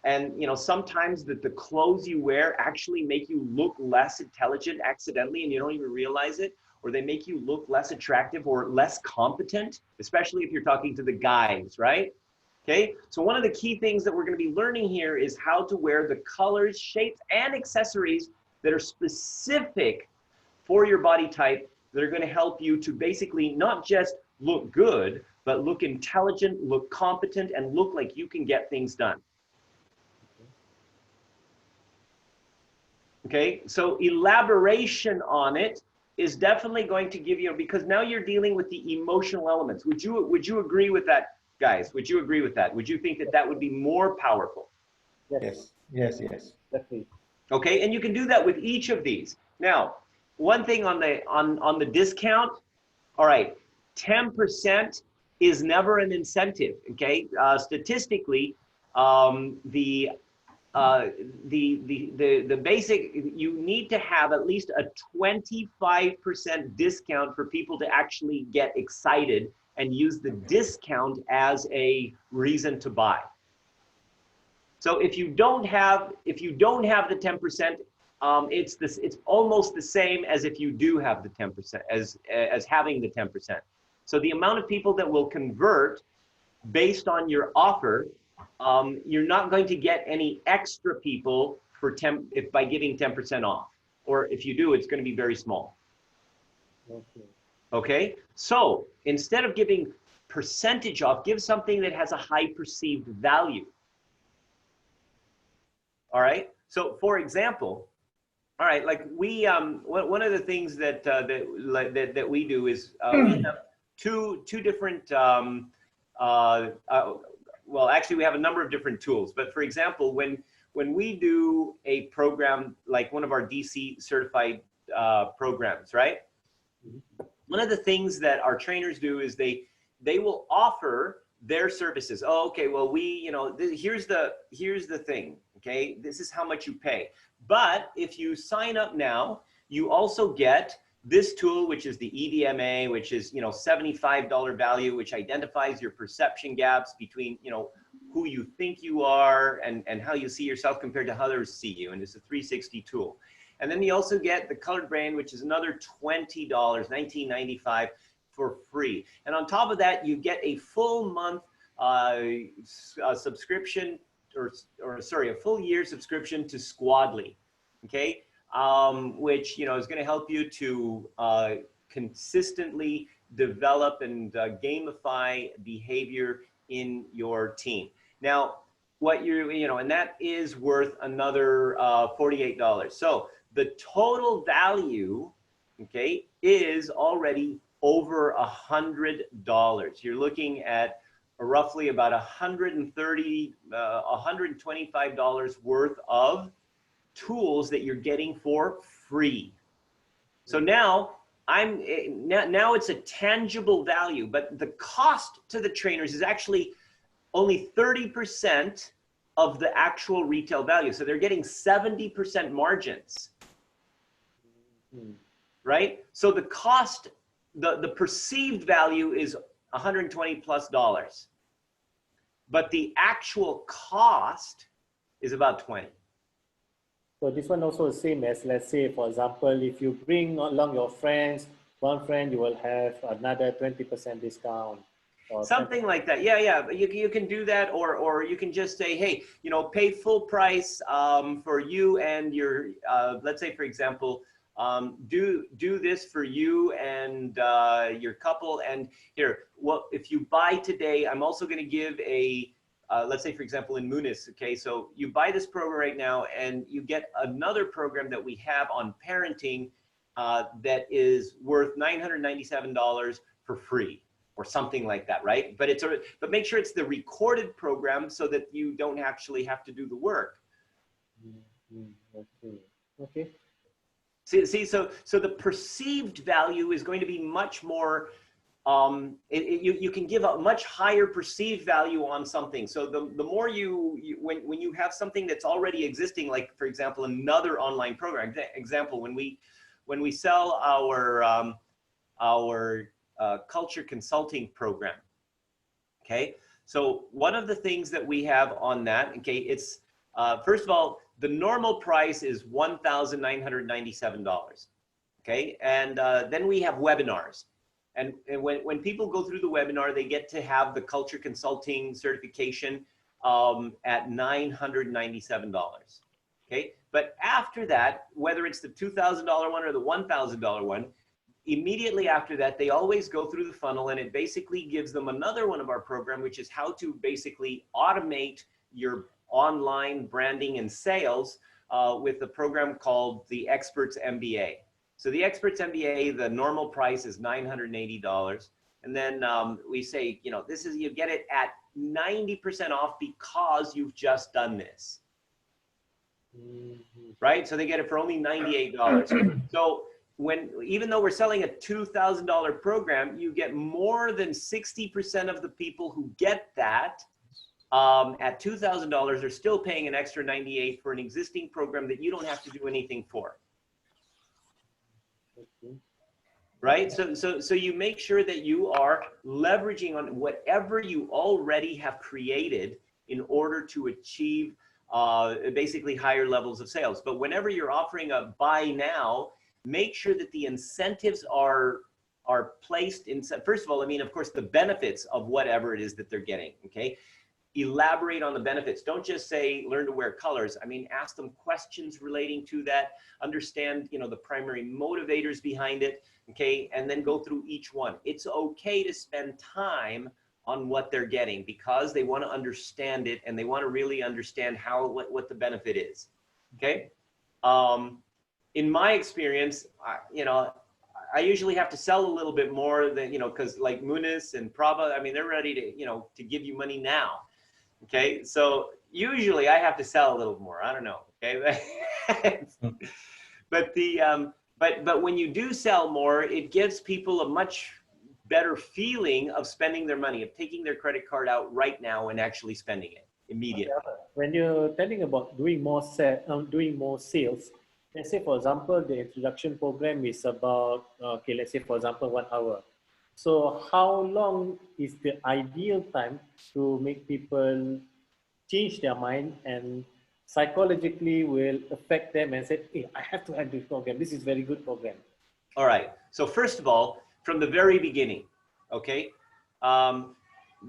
A: And you know, sometimes the clothes you wear actually make you look less intelligent accidentally, and you don't even realize it, or they make you look less attractive or less competent, especially if you're talking to the guys, right? Okay, so one of the key things that we're going to be learning here is how to wear the colors, shapes, and accessories that are specific for your body type, that are going to help you to basically not just look good, but look intelligent, look competent, and look like you can get things done. Okay, so elaboration on it is definitely going to give you, because now you're dealing with the emotional elements. Would you agree with that, guys? Would you agree with that? Would you think that that would be more powerful?
C: Yes, yes, yes.
D: Definitely.
A: Okay, and you can do that with each of these. Now, one thing on the discount, all right, 10% is never an incentive. Okay, statistically, the basic, you need to have at least a 25% discount for people to actually get excited and use the discount as a reason to buy. So if you don't have the 10%, it's almost the same as if you do have the 10%, as having the 10%. So the amount of people that will convert based on your offer, you're not going to get any extra people for by giving 10% off, or if you do, it's going to be very small.
D: Okay.
A: Okay, so instead of giving percentage off, give something that has a high perceived value. All right, so for example, all right, like we one of the things that that we do is we have two different well, actually we have a number of different tools, but for example, when we do a program like one of our DC certified programs, right? One of the things that our trainers do is they will offer their services. Oh, okay, well, here's the thing, okay? This is how much you pay. But if you sign up now, you also get this tool, which is the EDMA, which is, $75 value, which identifies your perception gaps between, who you think you are and how you see yourself compared to how others see you. And it's a 360 tool. And then you also get the colored brain, which is another $20, $19.95 for free. And on top of that, you get a full month subscription, or sorry, a full year subscription to Squadly, okay? Which, is going to help you to consistently develop and gamify behavior in your team. Now, what and that is worth another $48. So the total value, okay, is already over $100. You're looking at roughly about $125 worth of tools that you're getting for free. So now now it's a tangible value, but the cost to the trainers is actually only 30% of the actual retail value. So they're getting 70% margins, right? So the cost, the perceived value is $120+, but the actual cost is about 20.
D: So this one also the same as, let's say, for example, if you bring along your friends, one friend, you will have another 20% discount. Or
A: something
D: 10%.
A: like that. Yeah. You can do that, or you can just say, hey, pay full price for you and your, let's say, for example, do this for you and your couple. And here, well, if you buy today, I'm also going to give a, let's say, for example, in Munis, okay, so you buy this program right now and you get another program that we have on parenting that is worth $997 for free, or something like that, right? But but make sure it's the recorded program so that you don't actually have to do the work.
D: Okay. Okay.
A: So the perceived value is going to be much more, you can give a much higher perceived value on something. So the more when you have something that's already existing, like for example, another online program, example, when we sell our culture consulting program, okay? So one of the things that we have on that, okay, it's, first of all, the normal price is $1,997. Okay, and then we have webinars. And when people go through the webinar, they get to have the culture consulting certification at $997. Okay, but after that, whether it's the $2,000 one or the $1,000 one, immediately after that, they always go through the funnel, and it basically gives them another one of our program, which is how to basically automate your online branding and sales with the program called the Experts MBA. So the Experts MBA, the normal price is $980. And then we say, you know, this is, you get it at 90% off because you've just done this. Right? So they get it for only $98. So even though we're selling a $2,000 program, you get more than 60% of the people who get that at $2,000 are still paying an extra $98 for an existing program that you don't have to do anything for. Right? So you make sure that you are leveraging on whatever you already have created in order to achieve basically higher levels of sales. But whenever you're offering a buy now, make sure that the incentives are placed in, first of all, I mean, of course, the benefits of whatever it is that they're getting, okay? Elaborate on the benefits. Don't just say, learn to wear colors. I mean, ask them questions relating to that, understand, you know, the primary motivators behind it, okay? And then go through each one. It's okay to spend time on what they're getting because they want to understand it and they want to really understand what the benefit is, okay? In my experience, you know, I usually have to sell a little bit more than, you know, because like Muniz and Prabha, I mean, they're ready to, you know, to give you money now. Okay, so usually I have to sell a little more. I don't know. Okay, but but when you do sell more, it gives people a much better feeling of spending their money, of taking their credit card out right now and actually spending it immediately.
D: When you're telling about doing more sales, let's say for example the introduction program is about okay, let's say for example 1 hour. So how long is the ideal time to make people change their mind and psychologically will affect them and say, hey, I have to have this program. This is very good program.
A: All right. So first of all, from the very beginning, okay, the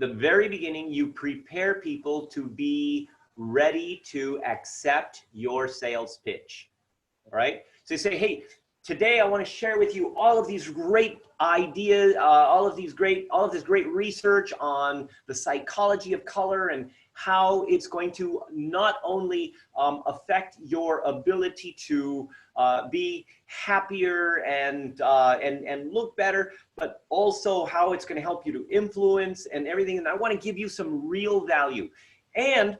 A: very beginning, you prepare people to be ready to accept your sales pitch. All right. So you say, hey, today I want to share with you all of these great ideas, all of this great research on the psychology of color and how it's going to not only affect your ability to be happier and look better, but also how it's going to help you to influence and everything. And I want to give you some real value. And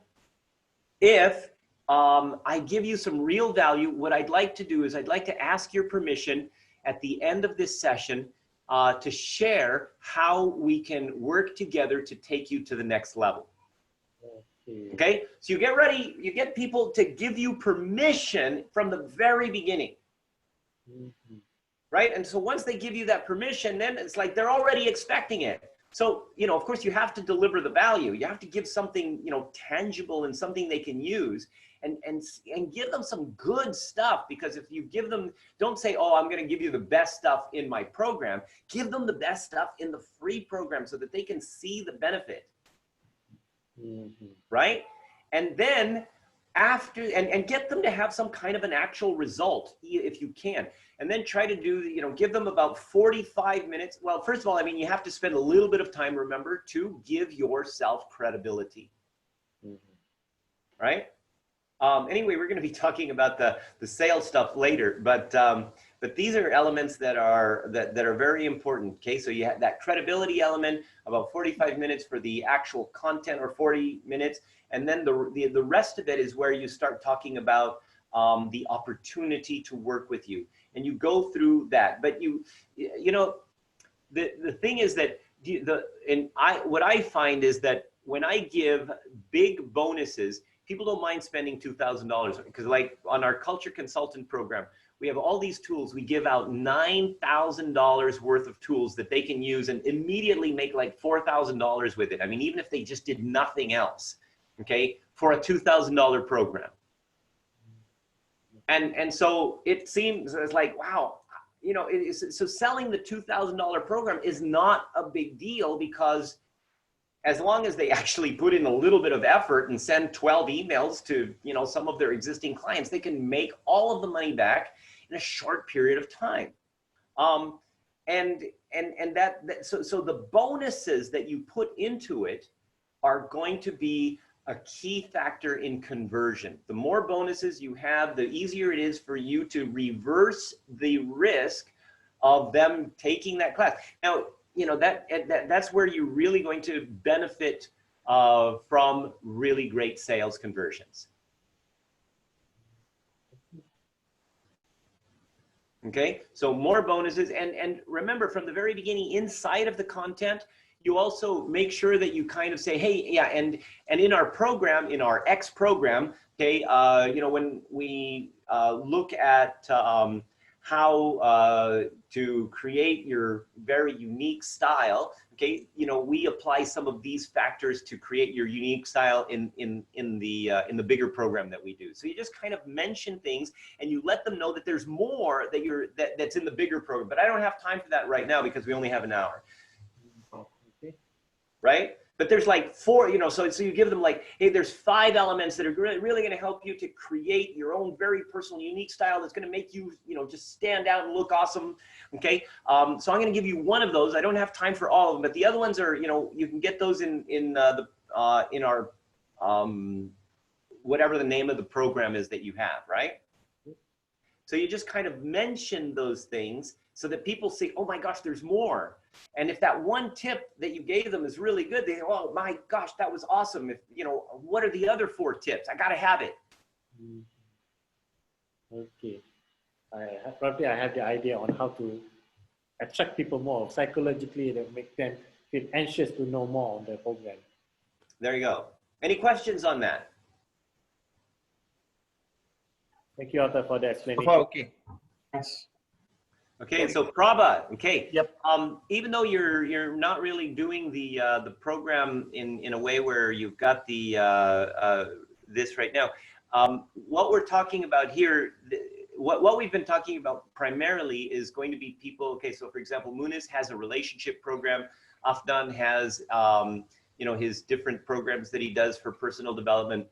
A: if I give you some real value, what I'd like to do is I'd like to ask your permission at the end of this session to share how we can work together to take you to the next level. Okay, so you get ready, you get people to give you permission from the very beginning. Right? And so once they give you that permission, then it's like they're already expecting it. So, you know, of course you have to deliver the value. You have to give something, you know, tangible and something they can use and give them some good stuff, because if you give them, don't say, oh, I'm going to give you the best stuff in my program. Give them the best stuff in the free program so that they can see the benefit. Right? And then after, and get them to have some kind of an actual result if you can. And then try to do, you know, give them about 45 minutes. Well, first of all, I mean, you have to spend a little bit of time, remember, to give yourself credibility. Right? Anyway, we're going to be talking about the sales stuff later, but these are elements that are very important. Okay, so you have that credibility element, about 45 minutes for the actual content, or 40 minutes, and then the rest of it is where you start talking about the opportunity to work with you, and you go through that. But you know, the thing is that what I find is that when I give big bonuses, people don't mind spending $2,000, because like on our culture consultant program, we have all these tools. We give out $9,000 worth of tools that they can use and immediately make like $4,000 with it. I mean, even if they just did nothing else, okay, for a $2,000 program. And so it seems, it's like, wow, you know, so selling the $2,000 program is not a big deal, because as long as they actually put in a little bit of effort and send 12 emails to, you know, some of their existing clients, they can make all of the money back in a short period of time. So the bonuses that you put into it are going to be a key factor in conversion. The more bonuses you have, the easier it is for you to reverse the risk of them taking that class. Now, you know, that's where you're really going to benefit from really great sales conversions. Okay, so more bonuses, and remember from the very beginning, inside of the content, you also make sure that you kind of say, hey, yeah, and in our program, in our X program, okay, you know, when we look at how to create your very unique style, okay, you know, we apply some of these factors to create your unique style in the bigger program that we do. So you just kind of mention things and you let them know that there's more that's in the bigger program. But I don't have time for that right now because we only have an hour.
D: Okay.
A: Right? But there's like 4, you know, so you give them like, hey, there's 5 elements that are really going to help you to create your own very personal, unique style that's going to make you, you know, just stand out and look awesome. Okay. So I'm going to give you one of those. I don't have time for all of them, but the other ones are, you know, you can get those in our, whatever the name of the program is that you have, right? So you just kind of mention those things so that people say, oh my gosh, there's more. And if that one tip that you gave them is really good, they go, oh my gosh, that was awesome. If, you know, what are the other 4 tips? I got to have it.
D: Okay. Probably I have the idea on how to attract people more psychologically, that make them feel anxious to know more on the program.
A: There you go. Any questions on that?
D: Thank you, Arthur, for the explanation.
C: Okay. Thanks.
A: Okay, so Prabha, okay.
D: Yep.
A: Even though you're not really doing the program in a way where you've got the this right now, what we're talking about here, what we've been talking about primarily is going to be people. Okay, so for example, Muniz has a relationship program. Afnan has you know, his different programs that he does for personal development,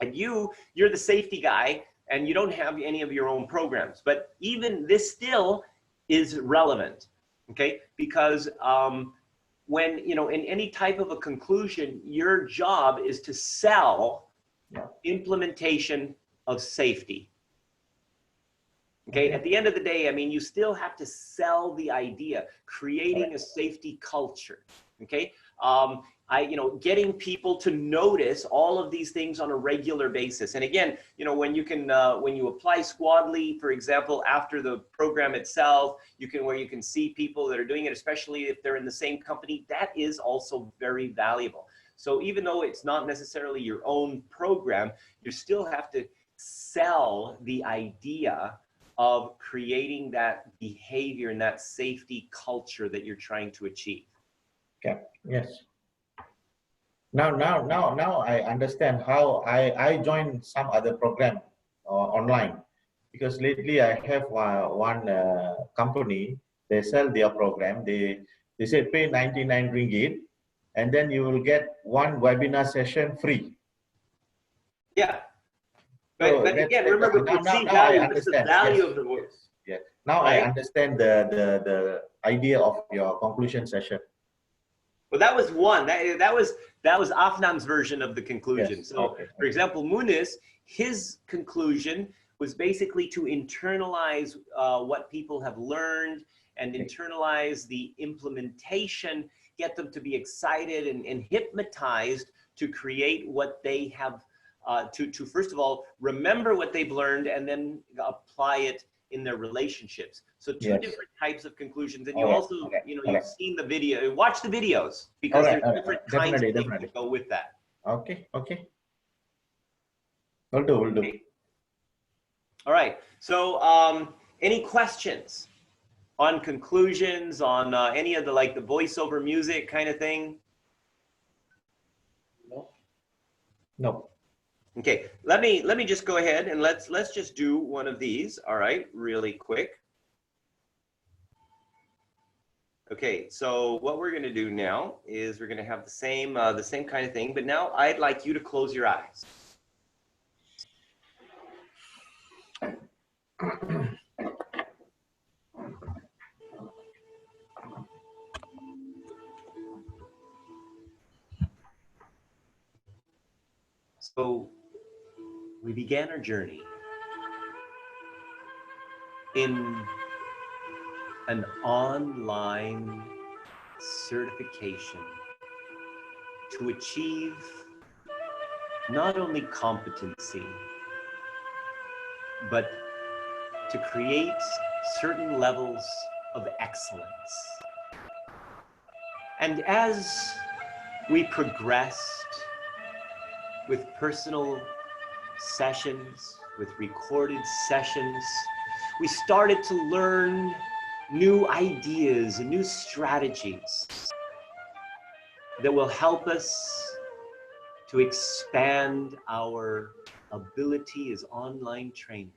A: and you're the safety guy, and you don't have any of your own programs. But even this still is relevant, okay? Because when, you know, in any type of a conclusion, your job is to sell implementation of safety. Okay, at the end of the day, I mean, you still have to sell the idea, creating a safety culture, okay? You know, getting people to notice all of these things on a regular basis. And again, you know, when you apply Squadly, for example, after the program itself, where you can see people that are doing it, especially if they're in the same company, that is also very valuable. So even though it's not necessarily your own program, you still have to sell the idea of creating that behavior and that safety culture that you're trying to achieve.
C: Okay. Yes. Now I understand how I joined some other program online, because lately I have one company. They sell their program. They said pay 99 ringgit, and then you will get 1 webinar session free.
A: Yeah. But again, remember,
C: now I understand.
A: The value of the work.
C: Yes. Now
A: right?
C: I understand the idea of your conclusion session.
A: Well, that was one. That was Afnan's version of the conclusion.
C: Yes.
A: So,
C: Okay.
A: for example, Muniz, his conclusion was basically to internalize what people have learned and internalize the implementation, get them to be excited and hypnotized to create what they have to first of all, remember what they've learned and then apply it in their relationships. So two different types of conclusions. And you also, you know, you've seen the video, watch the videos, because there's different kinds of things that go with that.
C: Okay, okay. Will do, will do.
A: Okay. All right, so any questions on conclusions, on any of the, like the voiceover music kind of thing?
D: No.
C: No.
A: Okay, let me just go ahead and let's just do one of these, all right, really quick. Okay, so what we're gonna do now is we're gonna have the same kind of thing, but now I'd like you to close your eyes. So we began our journey in an online certification to achieve not only competency, but to create certain levels of excellence. And as we progressed with personal sessions, with recorded sessions, we started to learn new ideas and new strategies that will help us to expand our ability as online trainers.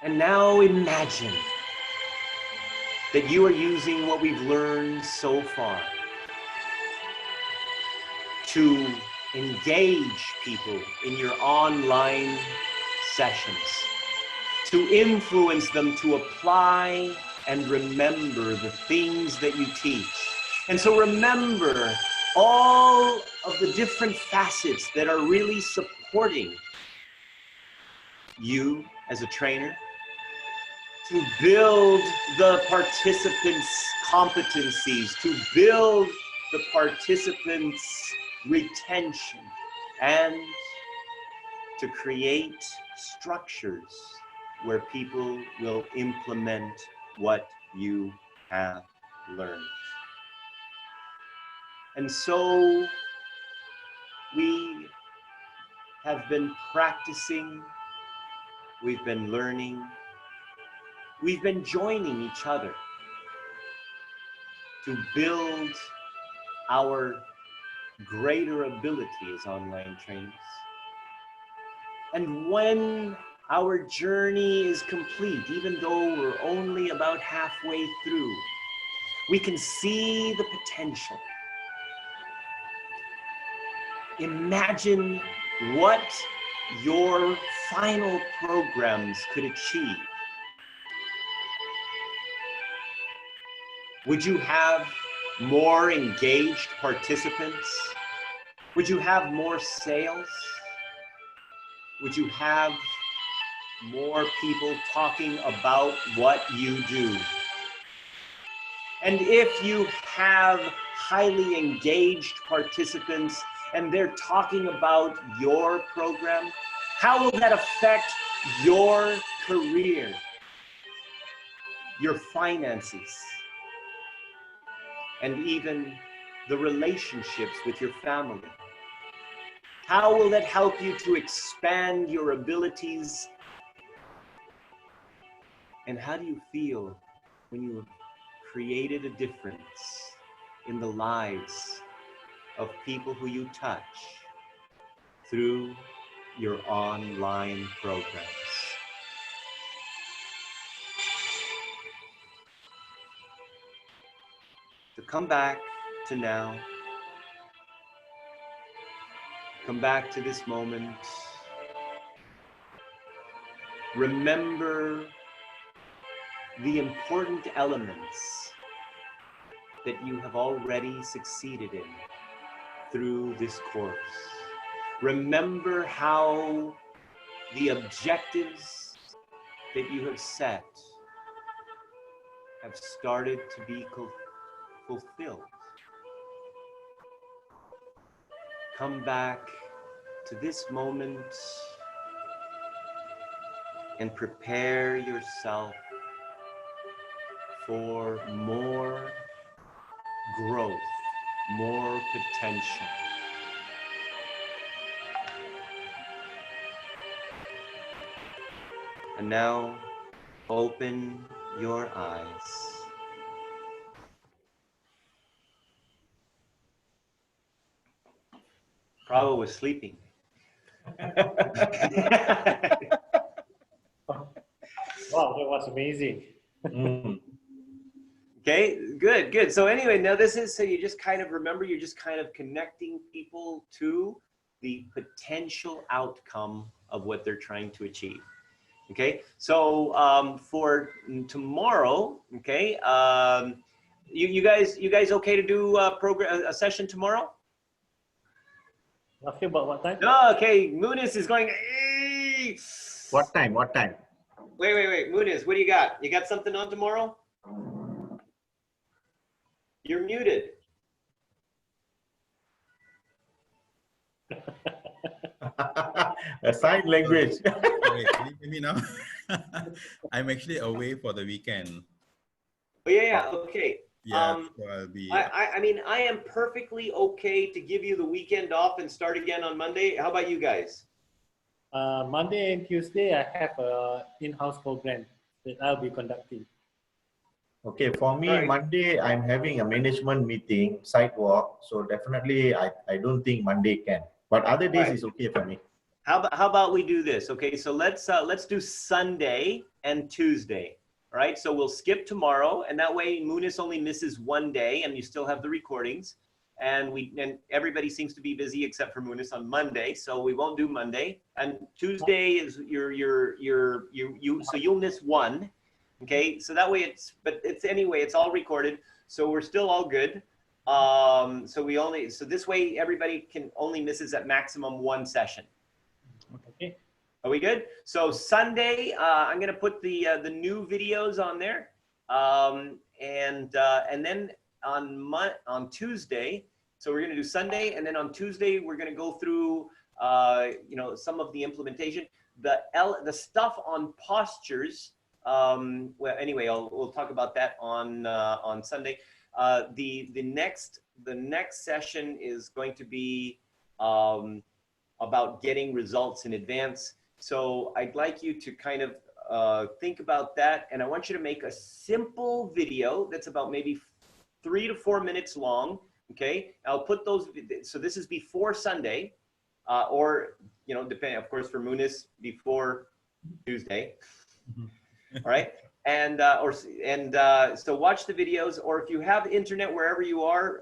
A: And now imagine that you are using what we've learned so far to engage people in your online sessions, to influence them to apply and remember the things that you teach. And so remember all of the different facets that are really supporting you as a trainer to build the participants' competencies, to build the participants' retention, and to create structures where people will implement what you have learned. And so we have been practicing, we've been learning, we've been joining each other to build our greater ability as online trainers. And when our journey is complete, even though we're only about halfway through, we can see the potential. Imagine what your final programs could achieve. Would you have more engaged participants? Would you have more sales? Would you have more people talking about what you do? And if you have highly engaged participants and they're talking about your program, how will that affect your career, your finances, and even the relationships with your family? How will that help you to expand your abilities? And how do you feel when you have created a difference in the lives of people who you touch through your online programs? To come back to now, come back to this moment. Remember the important elements that you have already succeeded in through this course. Remember how the objectives that you have set have started to be fulfilled. come back to this moment and prepare yourself for more growth, more potential. And now open your eyes. Prabhu was sleeping.
D: Wow, that was amazing.
A: Okay, good, good. So anyway, now this is, so you just kind of remember, you're just kind of connecting people to the potential outcome of what they're trying to achieve. Okay, so for tomorrow, okay, you guys okay to do a session tomorrow?
D: Okay, about what time?
A: No, okay, Muniz is going, "Hey."
C: What time? What time?
A: Wait, Muniz, what do you got? You got something on tomorrow? You're muted.
C: A sign language.
B: Sorry, can you hear me now? I'm actually away for the weekend.
A: Oh, yeah, okay.
B: Yeah, so I'll be.
A: I mean, I am perfectly okay to give you the weekend off and start again on Monday. How about you guys?
D: Monday and Tuesday, I have a in-house program that I'll be conducting.
C: Okay, for me,
A: Right.
C: Monday, I'm having a management meeting, sidewalk. So definitely, I don't think Monday can. But other days
A: Right.
C: is okay for me.
A: How about we do this? Okay, so let's do Sunday and Tuesday. All right, so we'll skip tomorrow, and that way Muniz only misses one day, and you still have the recordings. And everybody seems to be busy except for Muniz on Monday, so we won't do Monday. And Tuesday is so you'll miss one. Okay, so that way it's all recorded, so we're still all good. So this way everybody can only misses at maximum one session.
D: Okay.
A: Are we good? So Sunday, I'm gonna put the new videos on there, and then on Tuesday. So we're gonna do Sunday, and then on Tuesday we're gonna go through some of the implementation, the stuff on postures. Well, anyway, we'll talk about that on Sunday. The next session is going to be about getting results in advance. So I'd like you to kind of think about that, and I want you to make a simple video that's about maybe 3 to 4 minutes long. Okay, I'll put those. So this is before Sunday, or depending, of course, for Muniz before Tuesday. All right, and so watch the videos, or if you have internet wherever you are,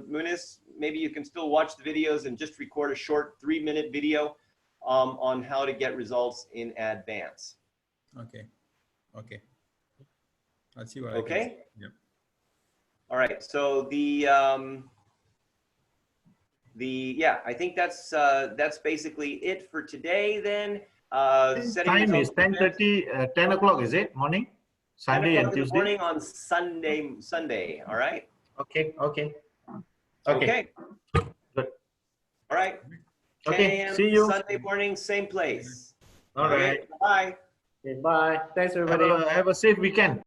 A: Muniz, maybe you can still watch the videos and just record a short 3-minute video on how to get results in advance.
B: Okay. I'll see what
A: Okay.
B: I can see. Yep.
A: All right. So I think that's basically it for today. Then
C: Time is 10:30, 10 o'clock, is it? Morning? Sunday and Tuesday?
A: Morning on Sunday. All right.
C: Okay.
A: Okay.
C: Good.
A: All right.
C: Okay, see you.
A: Sunday morning, same place.
C: All right.
A: Bye.
D: Okay, bye. Thanks, everybody.
C: Have a safe weekend.